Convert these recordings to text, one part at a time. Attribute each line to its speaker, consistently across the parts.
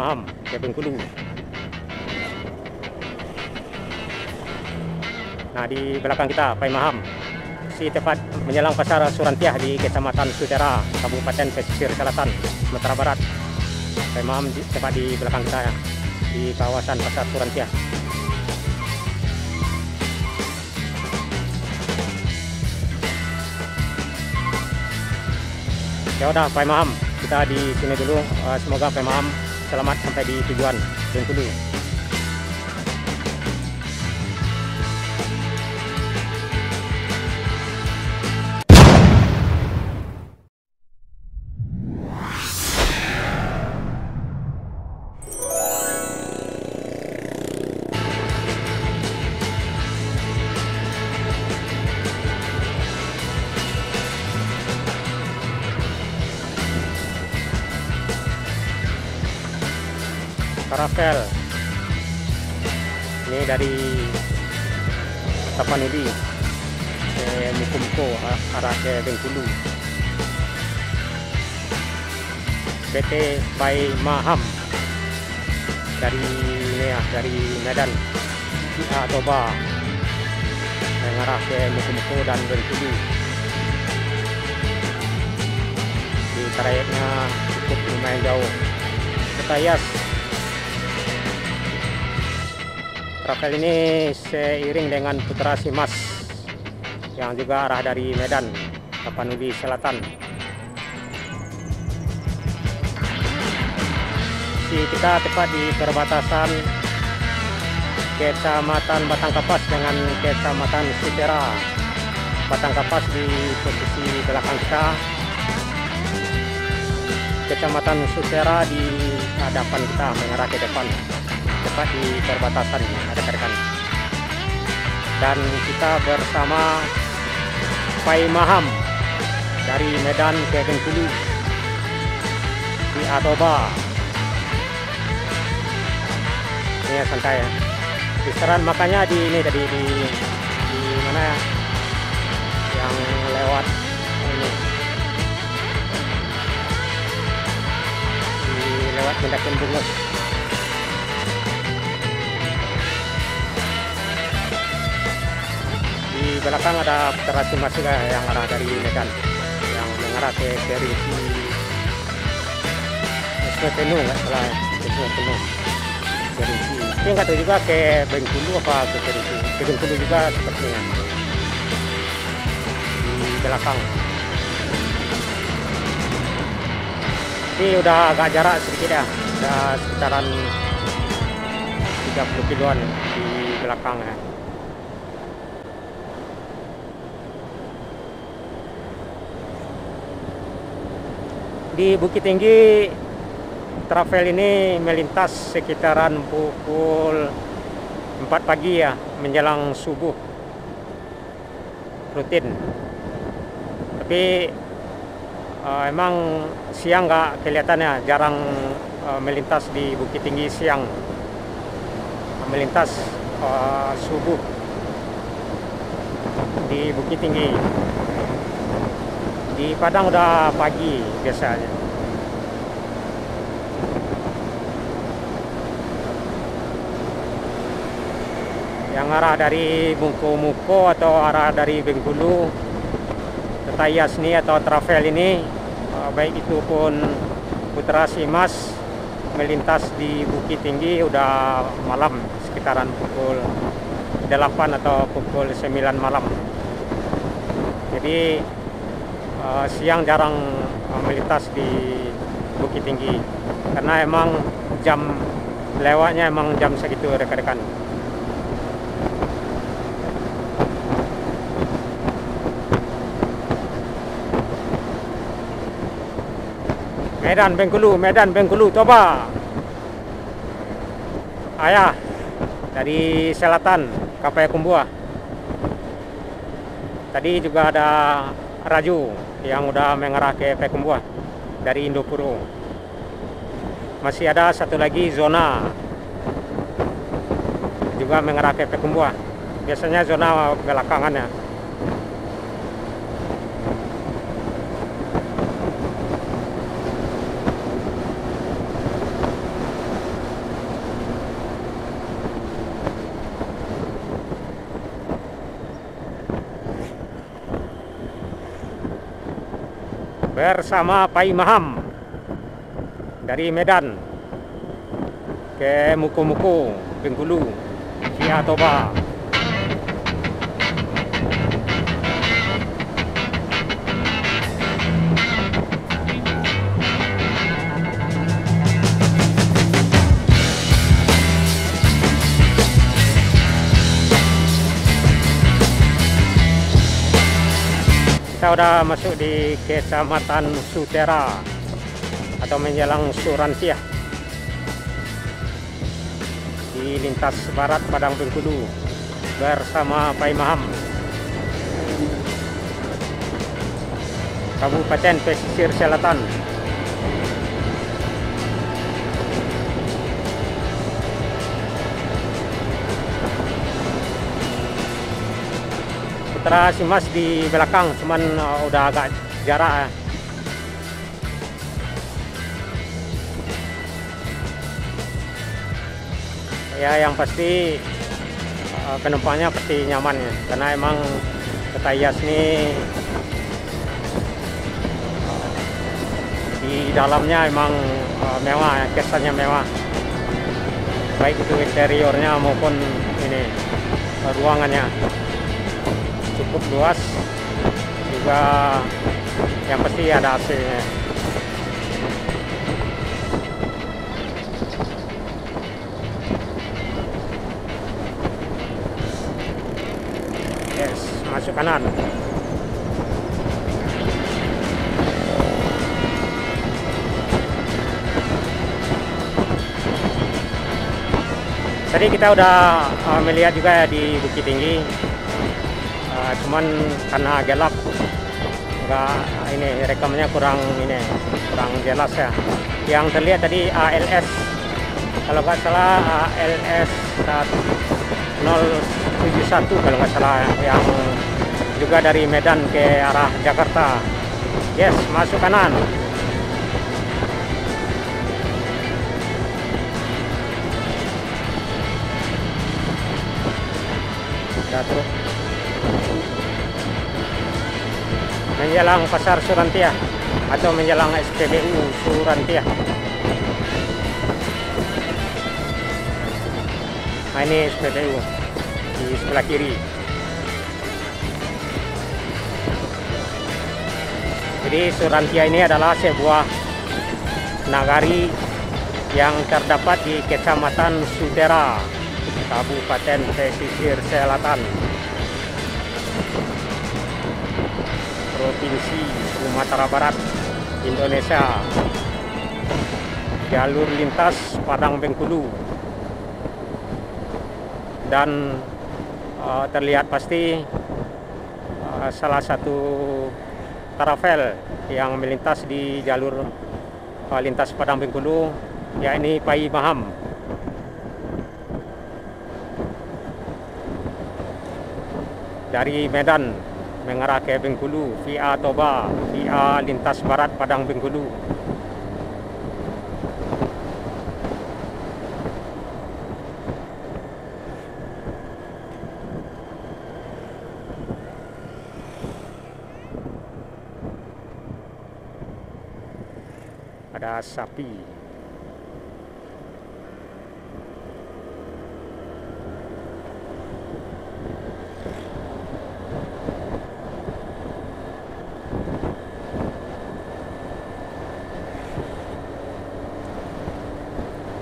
Speaker 1: Maham ke Bengkulu. Nah, di belakang kita Pai Maham, si tepat menjelang pasar Surantiah di Kecamatan Sutera, Kabupaten Pesisir Selatan, Sumatera Barat. Pai Maham tepat di belakang kita ya, di kawasan pasar Surantiah. Ya udah Pai Maham, kita di sini dulu. Semoga Pai Maham selamat sampai di tujuan Bengkulu. Travel ini dari Tapanuli ke Mukumko arah ke Bengkulu. PT Pai Maham dari ini ya, dari Medan Toba mengarah ke Mukumko dan Bengkulu. Di trayeknya cukup lumayan jauh. Ketayas. Travel ini seiring dengan Putra Simas yang juga arah dari Medan, Tapanuli Selatan. Kita tepat di perbatasan Kecamatan Batangkapas dengan Kecamatan Sutera. Batangkapas di posisi belakang kita, Kecamatan Sutera di hadapan kita mengarah ke depan. Tepat di perbatasan rekan-rekan. Dan kita bersama Pai Maham dari Medan ke Bengkulu di Atoba. Ini ya, santai ya. Kisaran makanya di ini tadi di mana ya? Yang lewat ini. Di lewat Mendakin Bungus. Di belakang ada Putra Simas juga yang arah dari Medan, yang mengarah ke Kerinci Penuh, nggak salah ya, Penuh Kerinci. Tapi nggak tahu juga ke Bengkulu apa ke Kerinci. Ke Bengkulu juga sepertinya di belakang. Ini udah agak jarak sedikit ya, udah sekitaran 30 kiloan di belakang ya. Di Bukit Tinggi, travel ini melintas sekitaran pukul 4 pagi ya, menjelang subuh rutin. Tapi emang siang nggak kelihatannya, jarang melintas di Bukit Tinggi siang. Melintas subuh di Bukit Tinggi. Di Padang udah pagi biasanya. Yang arah dari Muko atau arah dari Bengkulu ke Tayasni atau travel ini, baik itu pun Putra Simas melintas di Bukit Tinggi udah malam, sekitaran pukul 8 atau pukul 9 malam. Jadi siang jarang melintas di Bukit Tinggi karena emang jam lewatnya emang jam segitu rekan-rekan. Medan Bengkulu Toba. Ayah dari selatan Payakumbuh. Tadi juga ada Raju yang udah mengarah ke Payakumbuh dari Indopuro. Masih ada satu lagi zona juga mengarah ke Payakumbuh. Biasanya zona belakangannya. bersama Pai Maham dari Medan ke Muko-Muko, Bengkulu via Toba. Kita udah masuk di Kecamatan Sutera atau menjelang Surantiah di lintas barat Padang Bengkulu bersama Pai Maham, Kabupaten Pesisir Selatan. Putra si Mas di belakang, cuman udah agak jarak ya. Ya yang pasti penumpangnya pasti nyaman ya, karena emang Ketayas ini di dalamnya emang mewah ya, kesannya mewah, baik itu interiornya maupun ini ruangannya cukup luas, juga yang pasti ada AC-nya. Yes, masuk kanan. Tadi kita udah melihat juga ya di Bukit Tinggi. Cuman karena gelap, enggak ini rekamnya kurang jelas ya. Yang terlihat tadi ALS, kalau nggak salah ALS 1071 kalau nggak salah, yang juga dari Medan ke arah Jakarta. Yes, masuk kanan. Udah terus menjelang Pasar Surantiah atau menjelang SPBU Surantiah. Nah, ini SPBU di sebelah kiri. Jadi Surantiah ini adalah sebuah nagari yang terdapat di Kecamatan Sutera, Kabupaten Pesisir Selatan, Provinsi Sumatera Barat, Indonesia. Jalur lintas Padang Bengkulu, dan terlihat pasti salah satu travel yang melintas di jalur lintas Padang Bengkulu, yakni Pai Maham. Dari Medan mengarah ke Bengkulu via Toba, via lintas barat Padang Bengkulu. Ada sapi.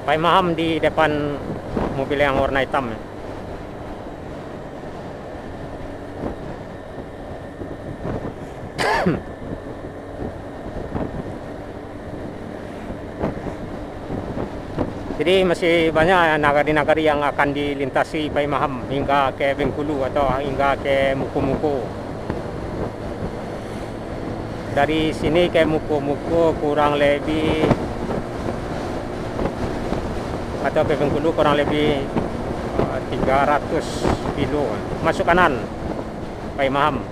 Speaker 1: Pai Maham di depan mobil yang warna hitam. Jadi masih banyak nagari-nagari yang akan dilintasi Pai Maham hingga ke Bengkulu atau hingga ke Muko-Muko. Dari sini ke Muko-Muko kurang lebih, atau ke Bengkulu kurang lebih 300 kilo. Masuk kanan Pai Maham.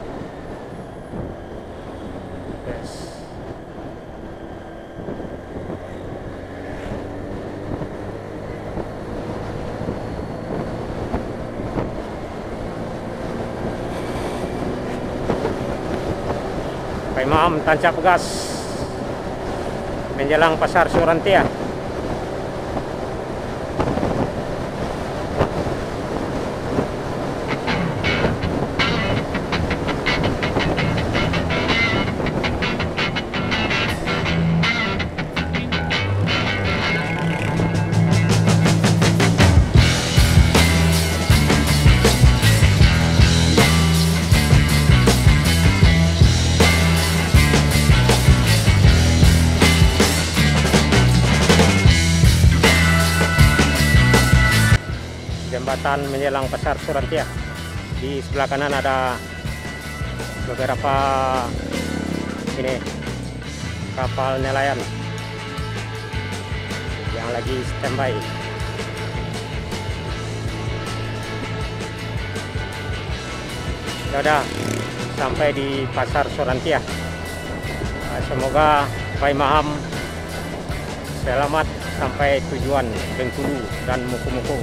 Speaker 1: Yes. Pai Maham tancap gas. menjelang pasar Surantia. Jembatan menjelang pasar Surantia. Di sebelah kanan ada beberapa ini kapal nelayan yang lagi standby. Sudah sampai di pasar Surantia. Semoga Pai Maham selamat sampai tujuan Bengkulu dan Muko-Muko.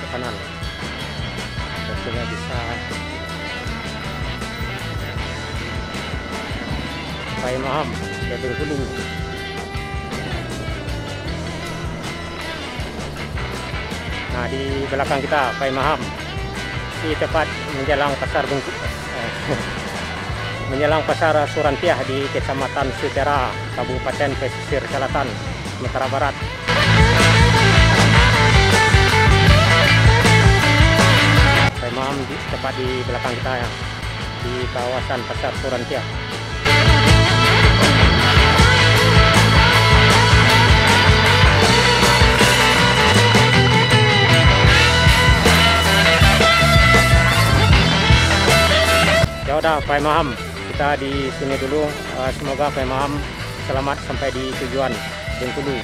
Speaker 1: Kanan hasilnya bisa Pai Maham ke Bengkulu. Nah, di belakang kita Pai Maham di tepat menjelang pasar Bengkulu, menjelang pasar Surantia di Kecamatan Sutera, Kabupaten Pesisir Selatan, Sumatera Barat. Maham tepat di belakang kita ya, di kawasan pasar Surantia. Ya udah Pai Maham, kita di sini dulu. Semoga Pai Maham selamat sampai di tujuan Bengkulu.